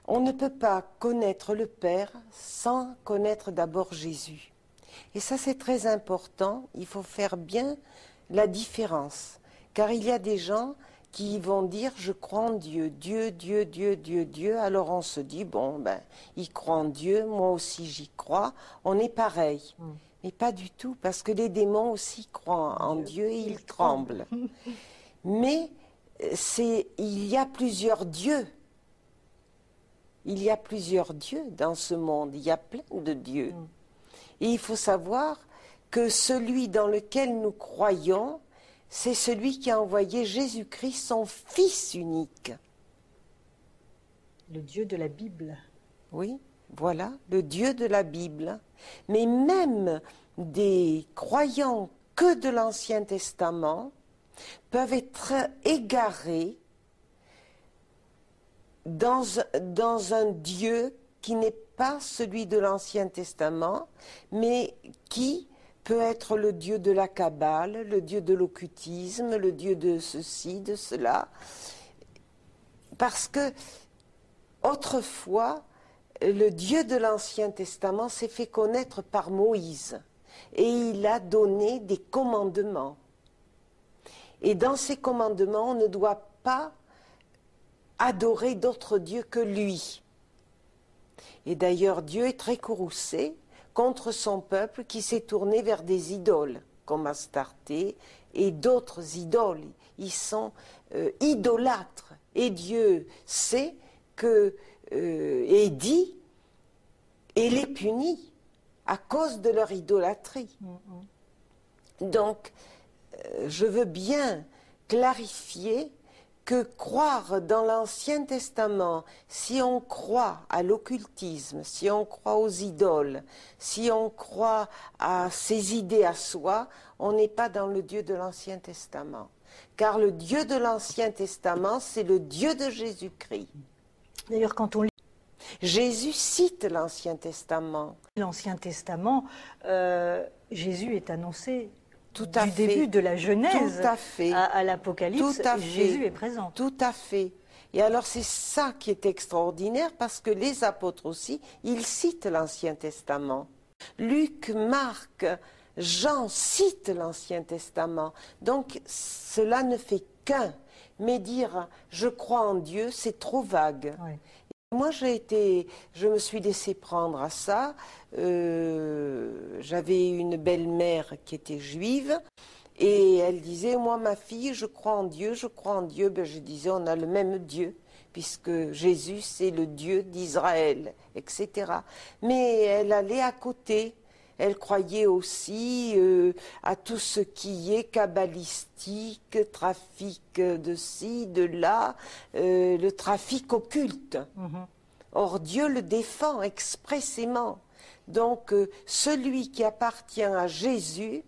On ne peut pas connaître le Père sans connaître d'abord Jésus. Et ça, c'est très important. Il faut faire bien la différence. Car il y a des gens qui vont dire « je crois en Dieu, Dieu, Dieu, Dieu, Dieu, Dieu ». Alors on se dit « bon, ben, il croit en Dieu, moi aussi j'y crois, on est pareil ». Mais pas du tout, parce que les démons aussi croient en Dieu et ils tremblent. Mais il y a plusieurs dieux. Il y a plusieurs dieux dans ce monde, il y a plein de dieux. Et il faut savoir que celui dans lequel nous croyons, c'est celui qui a envoyé Jésus-Christ, son Fils unique. Le Dieu de la Bible. Oui, voilà, le Dieu de la Bible. Mais même des croyants que de l'Ancien Testament peuvent être égarés dans un Dieu qui n'est pas celui de l'Ancien Testament, mais qui peut être le Dieu de la Kabbale, le Dieu de l'occultisme, le Dieu de ceci, de cela. Parce que, autrefois, le Dieu de l'Ancien Testament s'est fait connaître par Moïse, et il a donné des commandements. Et dans ces commandements, on ne doit pas adorer d'autres dieux que lui. Et d'ailleurs, Dieu est très courroucé contre son peuple qui s'est tourné vers des idoles, comme Astarté et d'autres idoles. Ils sont idolâtres. Et Dieu sait et dit, et les punit à cause de leur idolâtrie. Donc, je veux bien clarifier que croire dans l'Ancien Testament, si on croit à l'occultisme, si on croit aux idoles, si on croit à ses idées à soi, on n'est pas dans le Dieu de l'Ancien Testament. Car le Dieu de l'Ancien Testament, c'est le Dieu de Jésus-Christ. D'ailleurs, quand on lit Jésus cite l'Ancien Testament. l'Ancien Testament, Jésus est annoncé Tout à du fait. début de la Genèse Tout à fait. à l'Apocalypse, Tout à fait. Jésus est présent. Tout à fait. Et alors c'est ça qui est extraordinaire parce que les apôtres aussi, ils citent l'Ancien Testament. Luc, Marc, Jean citent l'Ancien Testament. Donc cela ne fait qu'un. Mais dire « je crois en Dieu », c'est trop vague. Ouais. Moi, je me suis laissée prendre à ça. J'avais une belle-mère qui était juive et elle disait, moi, ma fille, je crois en Dieu, je crois en Dieu. Ben, je disais, on a le même Dieu, puisque Jésus, c'est le Dieu d'Israël, etc. Mais elle allait à côté. Elle croyait aussi à tout ce qui est kabbalistique, trafic de ci, de là, le trafic occulte. Or, Dieu le défend expressément. Donc, celui qui appartient à Jésus,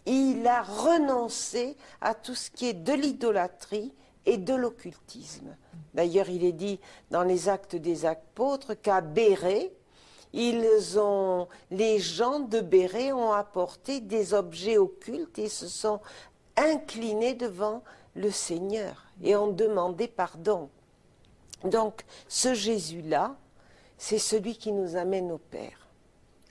il a renoncé à tout ce qui est de l'idolâtrie et de l'occultisme. D'ailleurs, il est dit dans les Actes des Apôtres qu'à Bérée, les gens de Bérée ont apporté des objets occultes et se sont inclinés devant le Seigneur et ont demandé pardon. Donc, ce Jésus-là, c'est celui qui nous amène au Père.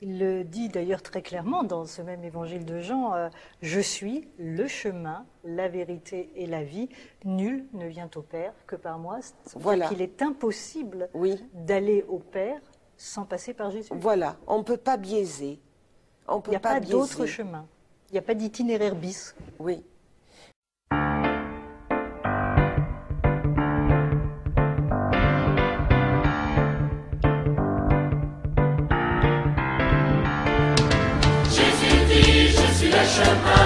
Il le dit d'ailleurs très clairement dans ce même évangile de Jean, « Je suis le chemin, la vérité et la vie. Nul ne vient au Père que par moi. » Voilà. Il est impossible Oui. d'aller au Père sans passer par Jésus. Voilà, on ne peut pas biaiser. On peut Il n'y a pas biaiser. d'autre chemin. Il n'y a pas d'itinéraire bis. Oui. Jésus dit, je suis le chemin.